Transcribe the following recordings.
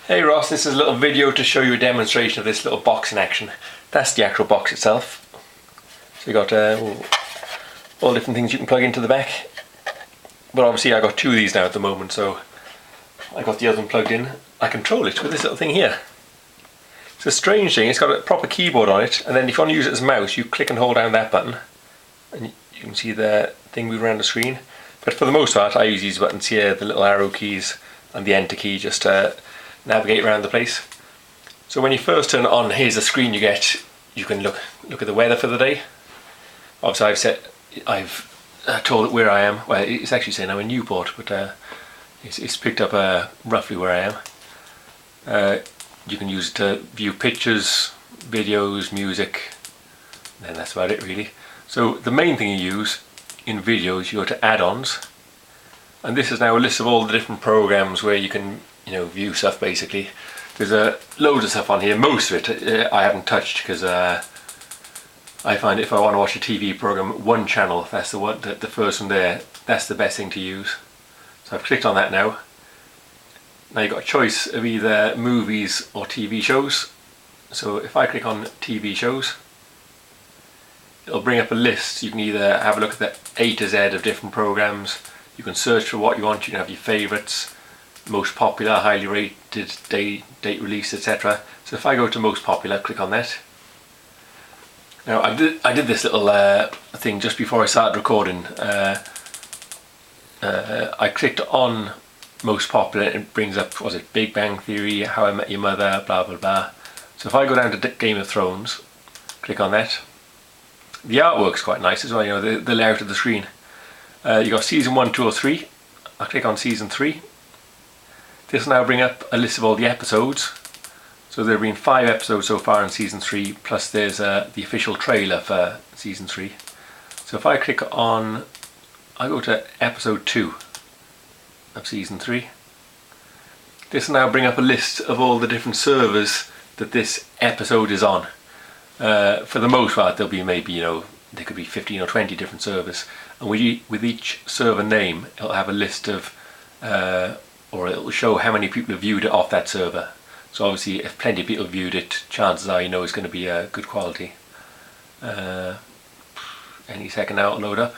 Hey Ross, this is a little video to show you a demonstration of this little box in action. That's the actual box itself. So you got all different things you can plug into the back. But obviously I got two of these now at the moment, so I got the other one plugged in. I control it with this little thing here. It's a strange thing, it's got a proper keyboard on it, and then if you want to use it as a mouse, you click and hold down that button, and you can see the thing move around the screen. But for the most part, I use these buttons here, the little arrow keys and the enter key, just to navigate around the place. So when you first turn it on, here's the screen you get. You can look at the weather for the day. Obviously I've told it where I am. Well, it's actually saying I'm in Newport, but it's picked up roughly where I am. You can use it to view pictures, videos, music, and that's about it really. So the main thing you use in videos, you go to add-ons, and this is now a list of all the different programs where you can view stuff basically. There's loads of stuff on here. Most of it I haven't touched because I find if I want to watch a TV program, one channel, that's the one, the first one there, that's the best thing to use. So I've clicked on that now. Now you've got a choice of either movies or TV shows. So if I click on TV shows, it'll bring up a list. You can either have a look at the A to Z of different programs, you can search for what you want, you can have your favourites, most popular, highly rated, date release, etc. So if I go to most popular, click on that. Now I did this little thing just before I started recording. I clicked on most popular and it brings up, was it Big Bang Theory, How I Met Your Mother, blah blah blah. So if I go down to Game of Thrones, click on that. The artwork's quite nice as well, the layout of the screen. You got season 1, 2 or 3. I click on season 3. This will now bring up a list of all the episodes. So there have been 5 episodes so far in season 3, plus there's the official trailer for season 3. So if I click on, I go to episode 2 of season 3. This will now bring up a list of all the different servers that this episode is on. For the most part there'll be maybe, there could be 15 or 20 different servers. And with each server name, it'll have a list of or it'll show how many people have viewed it off that server. So obviously if plenty of people viewed it, chances are it's going to be good quality. Any second now it'll load up.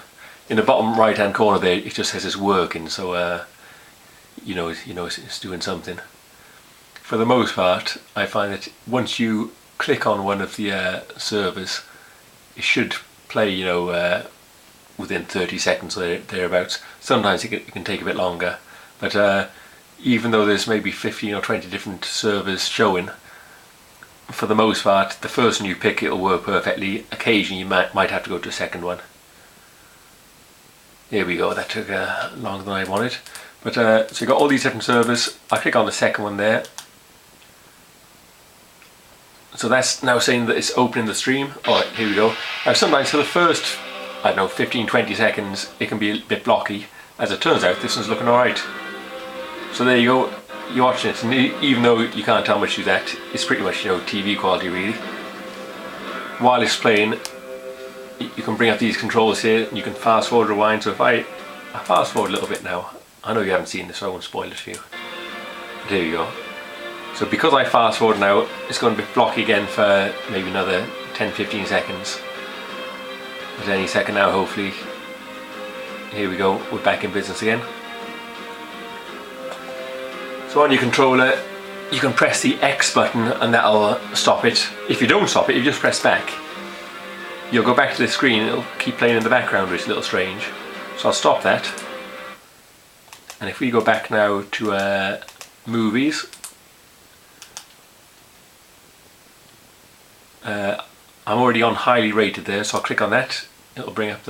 In the bottom right hand corner there it just says it's working, so it's doing something. For the most part I find that once you click on one of the servers, it should play within 30 seconds or thereabouts. Sometimes it can take a bit longer, but even though there's maybe 15 or 20 different servers showing, for the most part the first one you pick it'll work perfectly. Occasionally you might have to go to a second one. There we go, that took longer than I wanted. But so you've got all these different servers. I click on the second one there. So that's now saying that it's opening the stream. Alright, here we go. Now sometimes for the first, 15-20 seconds it can be a bit blocky. As it turns out, this one's looking alright. So there you go, you're watching it, and even though you can't tell much of that, it's pretty much TV quality really. While it's playing, you can bring up these controls here, and you can fast forward, rewind. So if I fast forward a little bit now, I know you haven't seen this, so I won't spoil it for you. But here you go. So because I fast forward now, it's going to be blocky again for maybe another 10-15 seconds. But any second now, hopefully. Here we go, we're back in business again. So on your controller, you can press the X button and that'll stop it. If you don't stop it, you just press back. You'll go back to the screen, it'll keep playing in the background, which is a little strange. So I'll stop that. And if we go back now to movies, I'm already on highly rated there, so I'll click on that. It'll bring up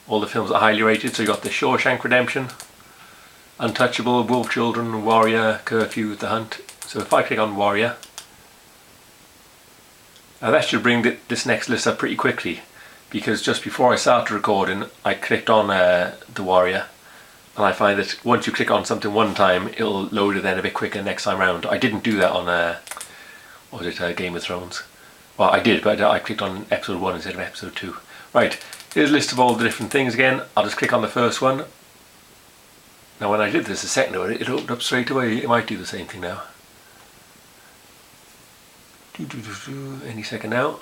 all the films that are highly rated. So you've got The Shawshank Redemption, Untouchable, Wolf Children, Warrior, Curfew, The Hunt. So if I click on Warrior, now that should bring this next list up pretty quickly, because just before I started recording I clicked on The Warrior, and I find that once you click on something one time it'll load it then a bit quicker next time round. I didn't do that on Game of Thrones. Well, I did, but I clicked on episode 1 instead of episode 2. Right, here's a list of all the different things again. I'll just click on the first one. Now when I did this a second ago, it opened up straight away. It might do the same thing now. Any second now.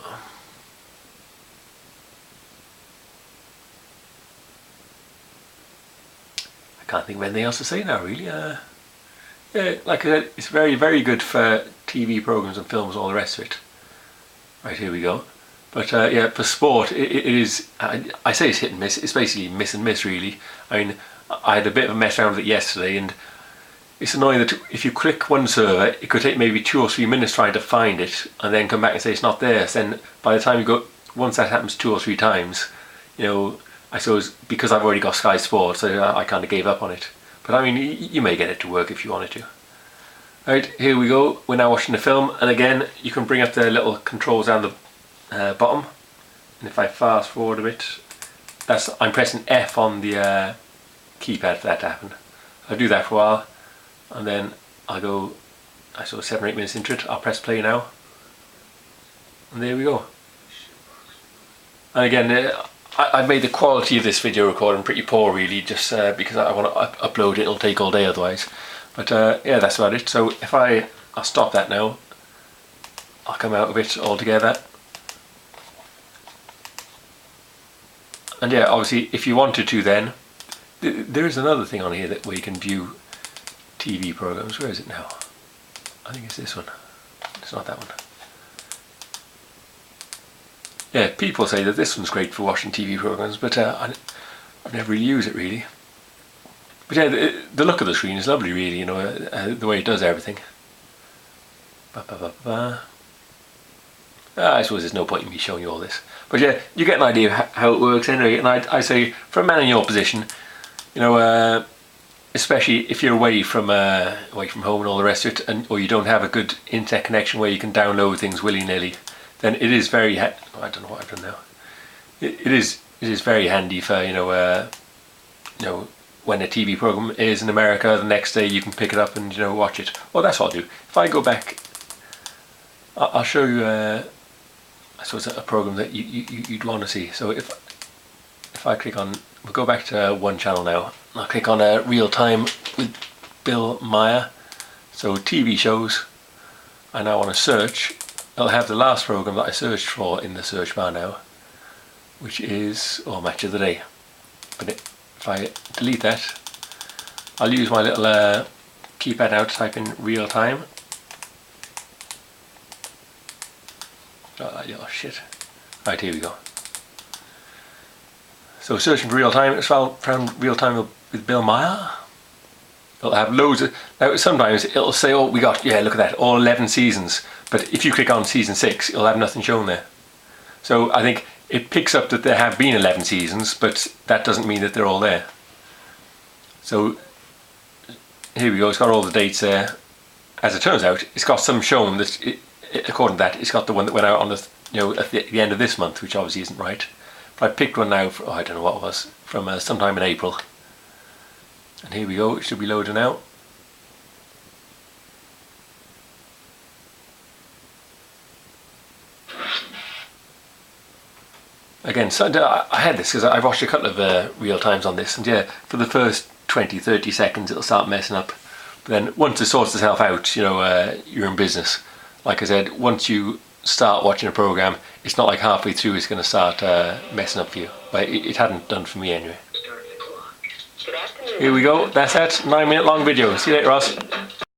I can't think of anything else to say now, really. Yeah, like I said, it's very, very good for TV programs and films and all the rest of it. Right, here we go. But yeah, for sport, it is, I say it's hit and miss. It's basically miss and miss, really. I mean, I had a bit of a mess around with it yesterday, and it's annoying that if you click one server, it could take maybe 2 or 3 minutes trying to find it, and then come back and say it's not there. So then by the time you go, once that happens 2 or 3 times, you know, I suppose because I've already got Sky Sports, I kind of gave up on it. But I mean, you may get it to work if you wanted to. Right, here we go. We're now watching the film, and again, you can bring up the little controls down the bottom, and if I fast forward a bit, I'm pressing F on the keypad for that to happen. I'll do that for a while, and then I saw 7 or 8 minutes into it. I'll press play now, and there we go. And again, I've made the quality of this video recording pretty poor, really, just because I want to upload it. It'll take all day otherwise. But yeah, that's about it. So if I'll stop that now. I'll come out of it altogether. And yeah, obviously, if you wanted to, then there is another thing on here where you can view TV programs. Where is it now? I think it's this one. It's not that one. Yeah, people say that this one's great for watching TV programs, but I've never really used it, really. But yeah, the look of the screen is lovely, really. You know, the way it does everything. I suppose there's no point in me showing you all this. But yeah, you get an idea of how it works anyway. And I say, for a man in your position, you know, especially if you're away from home and all the rest of it, or you don't have a good internet connection where you can download things willy-nilly, then it is very. I don't know what I've done now. It is very handy for you know when a TV program is in America, the next day you can pick it up and watch it. Well, that's what I'll do. If I go back, I'll show you. I suppose a program that you'd want to see. So if I click on, we'll go back to one channel now. I'll click on Real Time with Bill Meyer. So TV shows. I now want to search. I'll have the last program that I searched for in the search bar now, which is Match of the Day. But if I delete that, I'll use my little keypad now to type in Real Time. Oh shit. Right, here we go. So searching for Real Time, it's found Real Time with Bill Meyer. It'll have loads of, now sometimes it'll say, oh, we got, yeah, look at that, all 11 seasons. But if you click on season 6, it'll have nothing shown there. So I think it picks up that there have been 11 seasons, but that doesn't mean that they're all there. So here we go, it's got all the dates there. As it turns out, it's got some shown that, according to that, it's got the one that went out on the, at the end of this month, which obviously isn't right. But I picked one now, for, I don't know what it was, from sometime in April. And here we go, it should be loading out. Again, so I had this because I've watched a couple of Real Times on this, and yeah, for the first 20-30 seconds it'll start messing up. But then once it sorts itself out, you're in business. Like I said, once you start watching a program, it's not like halfway through it's going to start messing up for you. But it hadn't done for me anyway. Here we go, that's that 9-minute long video. See you later, Ross.